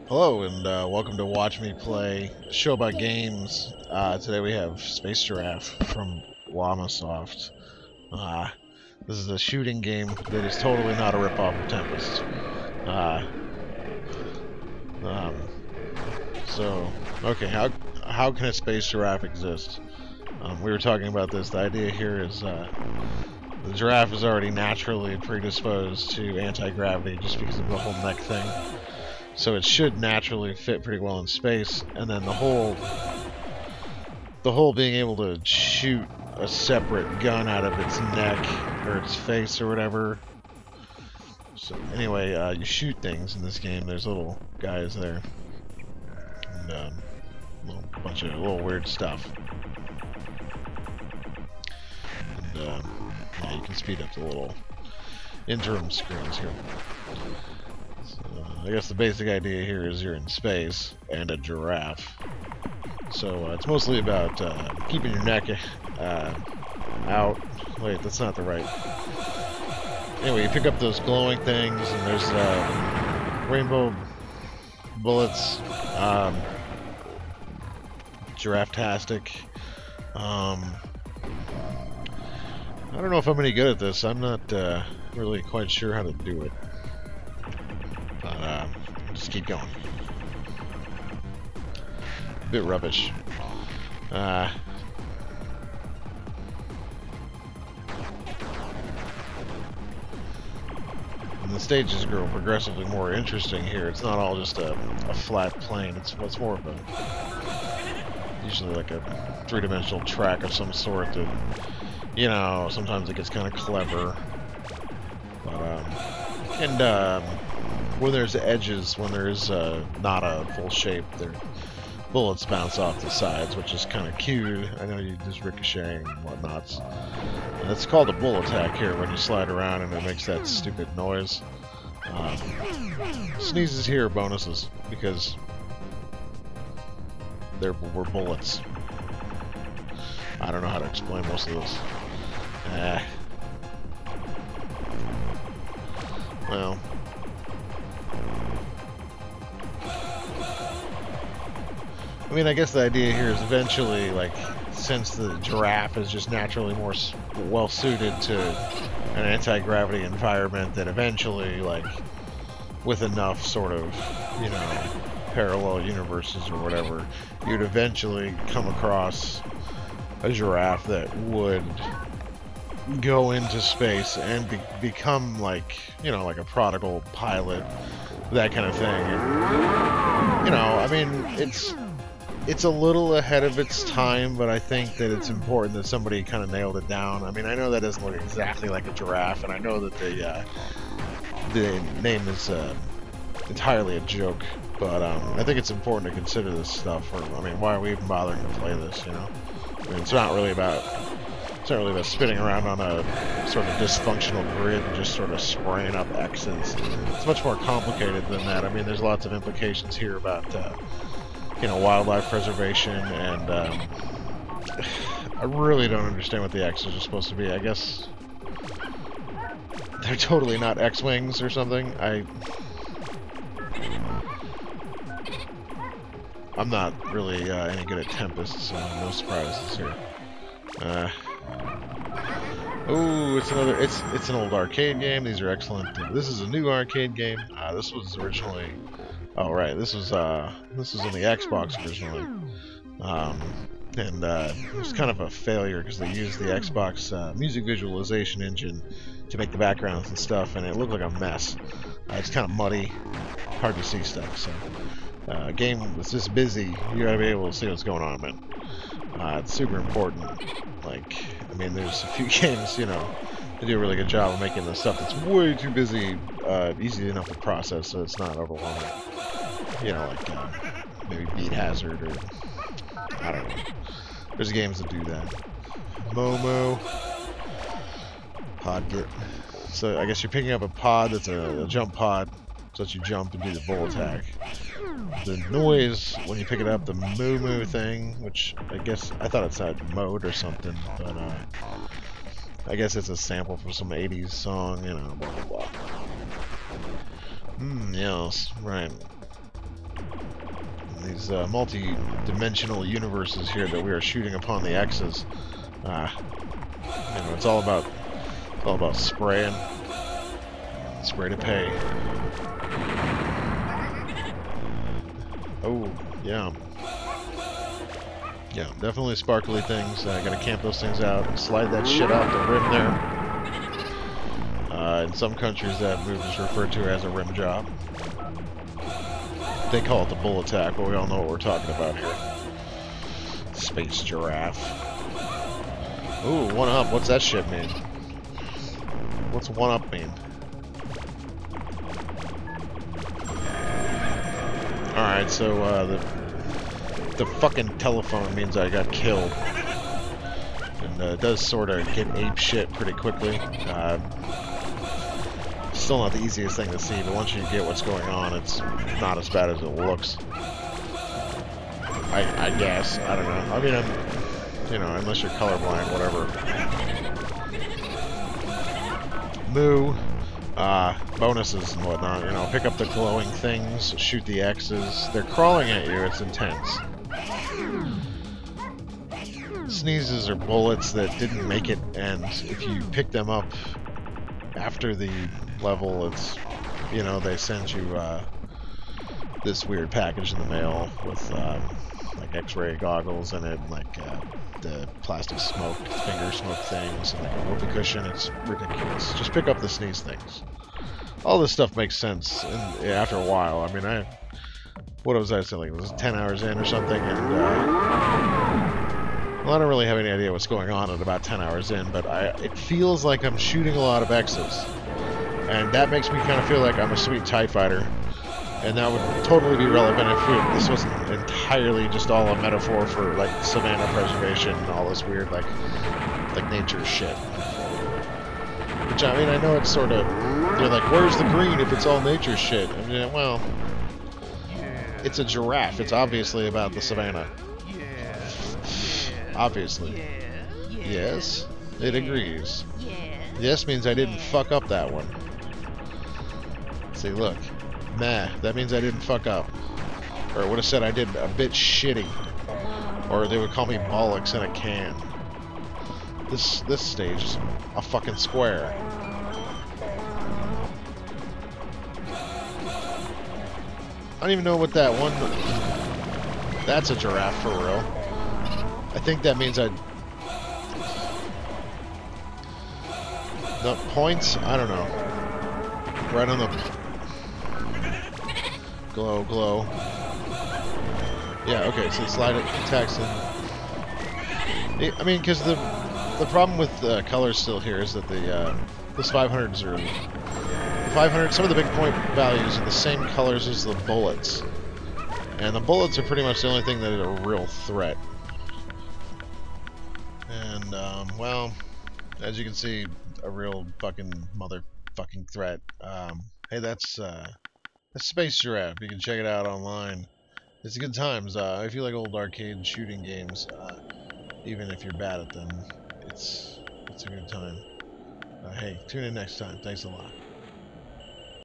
Hello and welcome to Watch Me Play, a show about games. Today we have Space Giraffe from Llamasoft. This is a shooting game that is totally not a ripoff of Tempest. Okay, how can a Space Giraffe exist? We were talking about this. The idea here is the giraffe is already naturally predisposed to anti-gravity just because of the whole neck thing. So it should naturally fit pretty well in space, and then the whole being able to shoot a separate gun out of its neck or its face or whatever. So anyway, you shoot things in this game. There's little guys there, and a bunch of little weird stuff. And yeah, you can speed up the little interim screens here. I guess the basic idea here is you're in space and a giraffe. So it's mostly about keeping your neck out. Wait, that's not the right. Anyway, you pick up those glowing things, and there's rainbow bullets. Giraffe-tastic. I don't know if I'm any good at this. I'm not really quite sure how to do it. But just keep going. A bit rubbish. And the stages grow progressively more interesting here. It's not all just a flat plane. It's more of a usually like a three-dimensional track of some sort that, you know, sometimes it gets kind of clever. But when there's edges, when there's not a full shape, their bullets bounce off the sides, which is kind of cute. I know you just ricocheting and whatnot. It's called a bull attack here when you slide around and it makes that stupid noise. Sneezes here are bonuses because we're bullets. I don't know how to explain most of this. Well. I mean, I guess the idea here is eventually, like, since the giraffe is just naturally more well-suited to an anti-gravity environment, that eventually, like, with enough sort of, you know, parallel universes or whatever, you'd eventually come across a giraffe that would go into space and become, like, you know, like a prodigal pilot, that kind of thing. And, you know, I mean, it's a little ahead of its time, but I think that it's important that somebody kind of nailed it down. I mean, I know that doesn't look exactly like a giraffe, and I know that the name is entirely a joke, but I think it's important to consider this stuff. Or, I mean, why are we even bothering to play this, you know? I mean, it's not really about spinning around on a sort of dysfunctional grid and just sort of spraying up X's. It's much more complicated than that. I mean, there's lots of implications here about you know, wildlife preservation, and I really don't understand what the X's are supposed to be. I guess they're totally not X-Wings or something. I'm not really any good at Tempest, so no surprises here. Oh, it's an old arcade game. These are excellent. This is a new arcade game. This was originally. Oh right, this was on the Xbox originally, and it was kind of a failure because they used the Xbox music visualization engine to make the backgrounds and stuff, and it looked like a mess. It's kind of muddy, hard to see stuff. So, a game that's this busy, you gotta be able to see what's going on, man. It's super important. Like, I mean, there's a few games, you know, they do a really good job of making the stuff that's way too busy easy enough to process, so it's not overwhelming. You know, like maybe Beat Hazard, or I don't know. There's games that do that. Momo, Podget. So I guess you're picking up a pod that's a jump pod, so that you jump and do the bull attack. The noise when you pick it up, the moo thing, which I guess I thought it said mode or something, but I guess it's a sample from some 80s song, you know, blah blah blah. Yes, right. These multi-dimensional universes here that we are shooting upon the X's. It's all about spraying. Spray to pay. Oh, yeah. Yeah, definitely sparkly things. I gotta camp those things out. Slide that shit out the rim there. In some countries, that move is referred to as a rim job. They call it the bull attack, but we all know what we're talking about here. Space Giraffe. Ooh, 1-up. What's that shit mean? What's 1-up mean? Alright, so the fucking telephone means I got killed. And it does sort of get ape shit pretty quickly. Still not the easiest thing to see, but once you get what's going on, it's not as bad as it looks. I guess. I don't know. I mean, unless you're colorblind, whatever. Moo. Bonuses and whatnot. Pick up the glowing things, shoot the X's. They're crawling at you. It's intense. Sneezes are bullets that didn't make it, and if you pick them up after the level, it's, they send you this weird package in the mail with like X-ray goggles in it, like the plastic finger smoke things, and like a whoopee cushion. It's ridiculous. Just pick up the sneeze things. All this stuff makes sense after a while. I mean, what was I saying? It was 10 hours in or something, and well, I don't really have any idea what's going on at about 10 hours in, but it feels like I'm shooting a lot of X's. And that makes me kind of feel like I'm a sweet TIE fighter. And that would totally be relevant if this wasn't entirely just all a metaphor for, like, savanna preservation and all this weird, like nature shit. Which, I mean, I know it's sort of, they're like, where's the green if it's all nature shit? I mean, well, it's a giraffe. It's obviously about the savanna. Obviously. Yes, it agrees. Yes means I didn't fuck up that one. See, look. Nah, that means I didn't fuck up. Or it would have said I did a bit shitty. Or they would call me bollocks in a can. This stage is a fucking square. I don't even know what that one... That's a giraffe for real. I think that means the points? I don't know. Right on the... Glow. Yeah, okay, so slide it, attacks, and... I mean, because the problem with colors still here is that this 500s are... 500, some of the big point values are the same colors as the bullets. And the bullets are pretty much the only thing that is a real threat. And, well, as you can see, a real fucking motherfucking threat. Hey, that's Space Giraffe. You can check it out online. It's good times. If you like old arcade shooting games, even if you're bad at them, it's a good time. Hey, tune in next time. Thanks a lot.